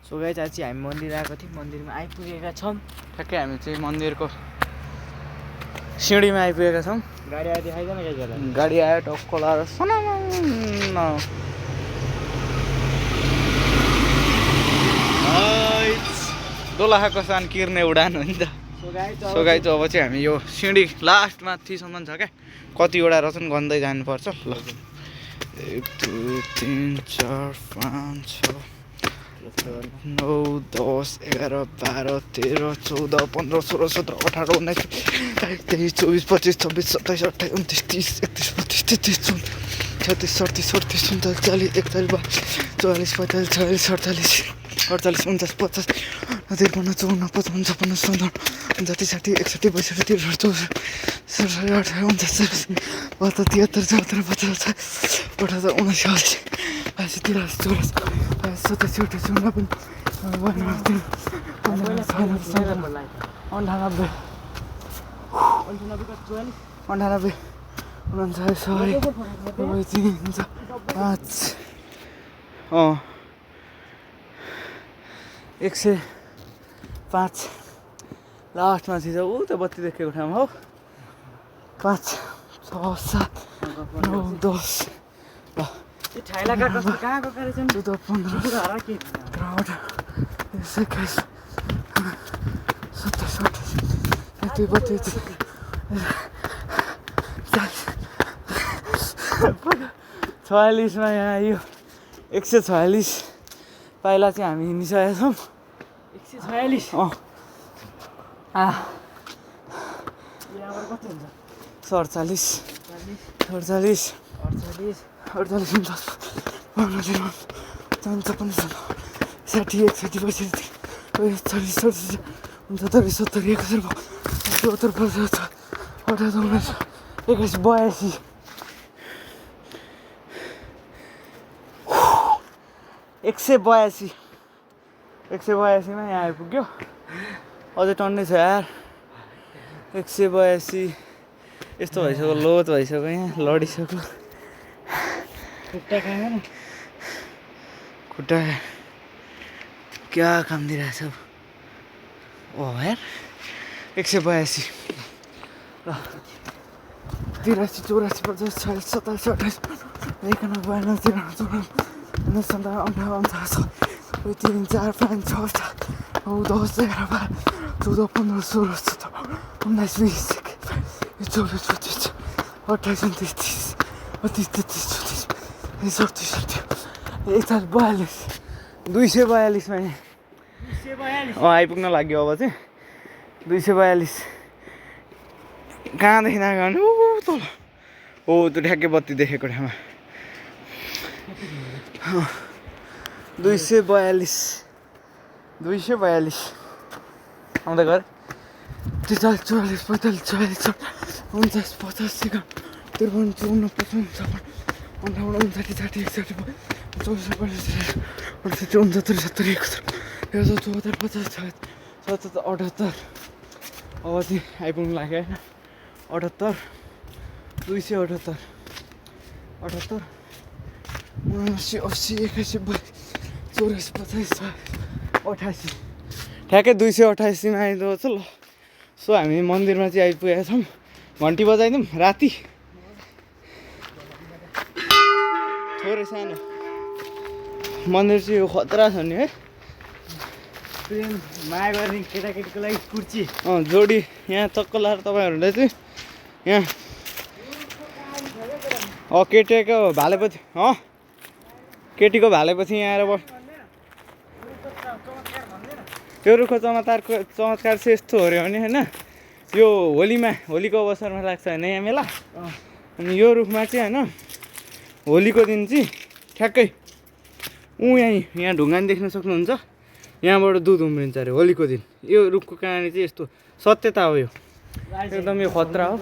so guys आज चाहिँ हामी मन्दिर आएको थियौँ मन्दिरमा आइपुगेका छौँ ठ्याक्कै हामी चाहिँ मन्दिरको सिँढीमा आइपुगेका छौँ गाडी आयो देखाइदिएन गाइजहरूलाई गाडी आयो टक्क लाएर दोलाखाको सान किर्ने उडान हो नि त सो गाइस अब चाहिँ हामी यो सिँढी लास्ट माथिसम्म छ क्या कतिवटा रहेछ नि गन्दै जानुपर्छ ल 1 2 3 4 5 6 9 10 11 12 13 14 15 16 17 18 19 23 24 25 26 27 28 29 30 31 32 33 34 35 36 37 38 41 42 43 44 45 46 47 48 49 50 54 55 56 57 58 61 62 63 64 65 66 67 68 105 लास्टमा चाहिँ ऊ त्यो बत्ती देखेको ठाउँमा हो 5 6 7 9 10 ल ठाइला कस्तो कहाँ गएको रहेछ नि 14 15 हरा के 21 27 46 मा यहाँ आयो 146 पाइला चाहिँ हामी हिँडिसकेका छौँ 146 यहाँबाट कति हुन्छ 47 48 182 मा यहाँ आइपुग्यो अझै टन्नै छ यार 182 यस्तो भइसक्यो लोत भइसक्यो यहाँ लडिसक्यो खुट्टा क्या काम दिइरहेछ ओ यार 182 ल 83 84 50 46 27 28 91 92 93 3 4 5 6 7 9 10 11 12 13 14 15 16 17 18 19 242 मा आइपुग्न लाग्यो अब चाहिँ 242 कहाँदेखि आएको भने तल हो त्यो ठ्याक्कै बत्ती देखेको ठाउँमा 242 आउँदै गर 43 44 45 46 49 50 51 53 54 55 56 58 60 78 अब चाहिँ आइपुग्नु लाग्यो होइन 78 278 78 79 80 81 82 84 85 ठ्याक्कै 288 मा आइदिएको छ ल सो हामी मन्दिरमा चाहिँ आइपुगेका छौँ घन्टी बजाइदिउँ राति थोरै सानो मन्दिर चाहिँ यो खतरा छ नि है प्रेम माया गर्ने केटाकेटीको लागि कुर्ची जोडी यहाँ चक्क लाएर तपाईँहरूलाई चाहिँ यहाँ केटीको भालेपछि केटीको भालेपछि यहाँ आएर त्यो रुखको चमत्कार चाहिँ यस्तो हो अरे भने होइन यो होलीको अवसरमा लाग्छ होइन यहाँ मेला अनि यो रुखमा चाहिँ होइन होलीको दिन चाहिँ ठ्याक्कै यहाँ ढुङ्गानी देख्न सक्नुहुन्छ यहाँबाट दुध उम्रिन्छ अरे होलीको दिन यो रुखको कहानी चाहिँ यस्तो सत्यता हो यो एकदम यो खतरा हो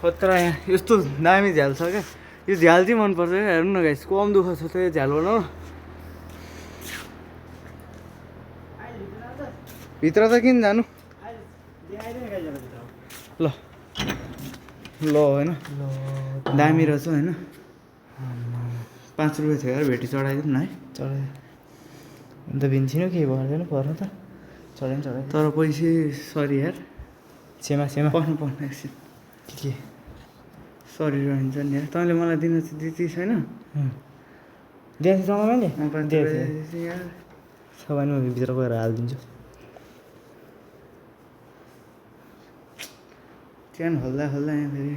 खतरा यहाँ यस्तो दामी झ्याल छ क्या यो झ्याल चाहिँ मनपर्छ क्या हेर्नु न गाइस कम दुःख छ त यो झ्याल बनाउनु भित्र त किन जानु ल होइन दामी रहेछ होइन 5 रुपियाँ थियो यार भेटी चढाइदिउँ न है अन्त भिन्सिनु केही पर्दैन पर्नु त चढाइ तर पैसा सरी यार सेमा पर्नु एकछिन के सरी रहन्छ नि यार तैँले मलाई दिन दिदी छैन दिएछ मैले यार छ भने म भित्र गएर हालिदिन्छु च्यान हल्दा यहाँ फेरि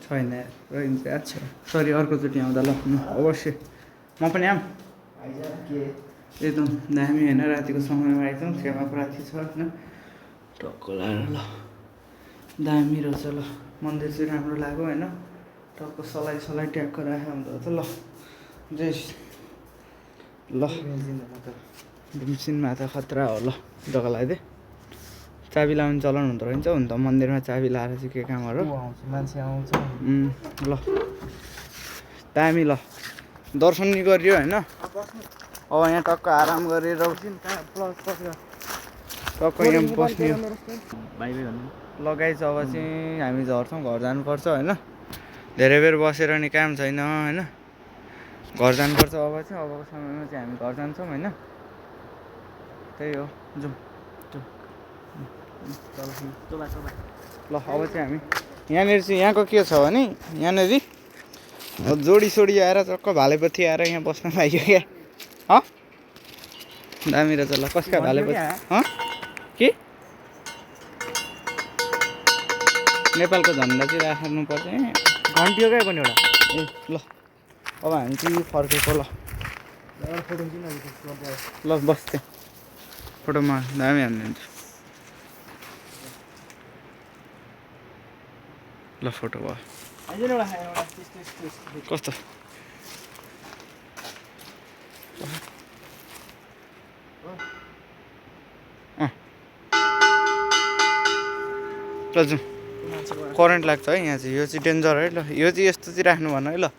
छैन यार रहन्छ यार सरी अर्कोचोटि आउँदा ल अवश्य म पनि आऊँ एकदम दामी होइन रातिको समयमा आइजाउँ छेउमा राति छ होइन टक्क लाएर ल दामी रहेछ ल मन्दिर चाहिँ राम्रो लाग्यो होइन टक्क सलाई ट्याक्क राखेर हुँदो रहेछ ल जय ल भीमसिनमा त खतरा हो ल जग्गा लगाइदिए चाबी लाउने चलन हुँदो रहेछ हुन त मन्दिरमा चाबी लाएर चाहिँ के कामहरू मान्छे आउँछ ल दामी ल दर्शन नि गरियो होइन अब यहाँ टक्क आराम गरेर टक्क यहाँ बस्ने ल गाइस अब चाहिँ हामी झर्छौँ घर जानुपर्छ होइन धेरै बेर बसेर नि काम छैन होइन घर जानुपर्छ अब चाहिँ अबको समयमा चाहिँ हामी घर जान्छौँ होइन त्यही हो जाउँ ल अब चाहिँ हामी यहाँनिर चाहिँ यहाँको के छ भने यहाँनिर जोडी आएर टक्क भालेपत्ती आएर यहाँ बस्न पाइयो क्या दामी रहेछ ल कसका भालेपत्ती के नेपालको झन्डा चाहिँ राख्नुपर्छ घन्टियो क्या पनि एउटा ए ल अब हामी चाहिँ फर्केको ल बस्थे फोटोमा दामी हाल्नुहुन्छ ल फोटो भयो कस्तो ल जाउँ करेन्ट लाग्छ है यहाँ चाहिँ यो चाहिँ डेन्जर है ल यो चाहिँ यस्तो चाहिँ राख्नु भन है ल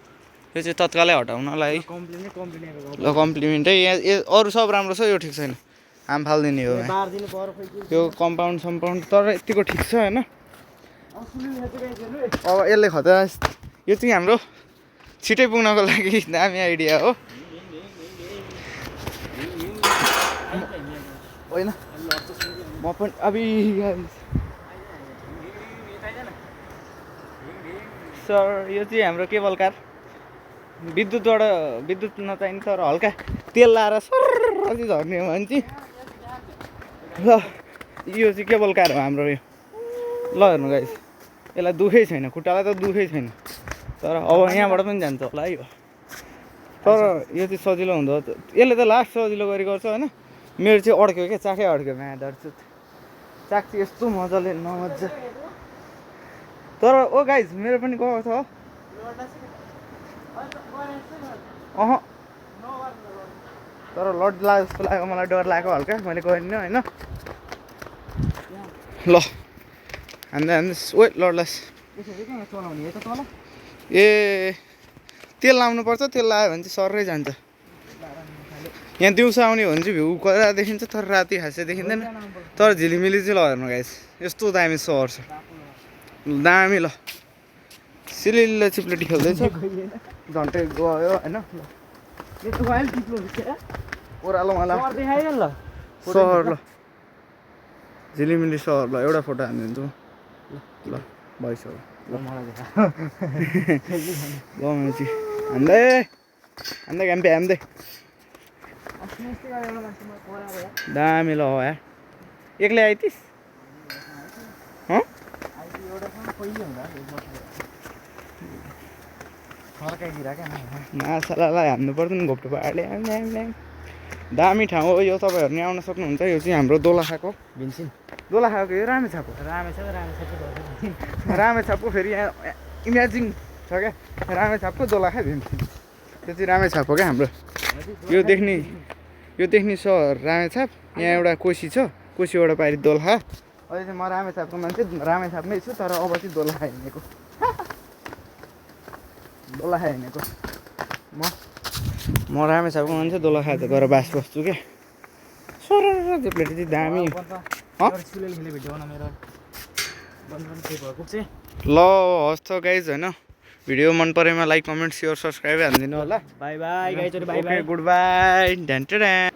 यो चाहिँ तत्कालै हटाउनलाई ल कम्प्लिमेन्ट है यहाँ अरू सब राम्रो छ यो ठिक छैन हाम फालिदिने हो यो कम्पाउन्ड तर यतिको ठिक छ होइन अब यसले खतरा यो चाहिँ हाम्रो छिटै पुग्नको लागि दामी आइडिया हो होइन म पनि अब सर यो चाहिँ हाम्रो केबल कार विद्युत नचाहिने तर हल्का तेल लाएर सर झर्ने हो भने चाहिँ ल यो चाहिँ केबल कार हो हाम्रो यो ल हेर्नु गाइस यसलाई दुखै छैन खुट्टालाई त दुखै छैन तर अब यहाँबाट पनि जान्छ होला है तर यो चाहिँ सजिलो हुँदो यसले त लास्ट सजिलो गरी गर्छ होइन मेरो चाहिँ अड्क्यो क्या चाकै अड्क्यो म्यादर चाक चाहिँ यस्तो मजाले नमजा तर ओ गाइज मेरो पनि गएको छ तर लड लाग्यो जस्तो लाग्यो मलाई डर लाग्यो हल्का मैले गरिनँ होइन ल हान्दै ओ लडलास ए तेल लाउनुपर्छ तेल लगायो भने चाहिँ सरै जान्छ यहाँ दिउँसो आउने हो भने चाहिँ भ्यू कता देखिन्छ तर राति खासै देखिँदैन तर झिलिमिली चाहिँ ल हेर्नु गाइस यस्तो दामी सहर छ दामी ल सिलिल्लो चिप्लेटी खेल्दैछ झन्टै गयो होइन ओह्रालो मलाई सहर ल झिलिमिली सहर ल एउटा फोटो हानिदिन्छु ल भइसक्यो ल मान्छे हान्दै हान्दै दामी ल हो यार एक्लै आइतिस माछालाई हान्नु पर्दैन घोप्टो पाहाडले दामी ठाउँ हो यो तपाईँहरू नि आउन सक्नुहुन्छ यो चाहिँ हाम्रो दोलखाको दोलखाको यो रामेछापको फेरि यहाँ इमेजिङ छ क्या रामेछापको दोलखा भीमसिन त्यो चाहिँ रामेछाप हो क्या हाम्रो यो देख्ने सहर रामेछाप यहाँ एउटा कोसी छ कोसीबाट पारि दोलखा अहिले चाहिँ म रामेछापको मान्छे रामेछापमै छु तर अब चाहिँ दोलखा हिँडेको म रामेछापको मान्छे दोलखा त गएर बास बस्छु क्या सर त्यो प्लेट चाहिँ दामी ल हस् त गाइज होइन भिडियो मन परेमा लाइक कमेन्ट सेयर सब्सक्राइब हानिदिनु होला बाई बाई गाइजहरु बाई बाई गुड बाई ढ्यान्टे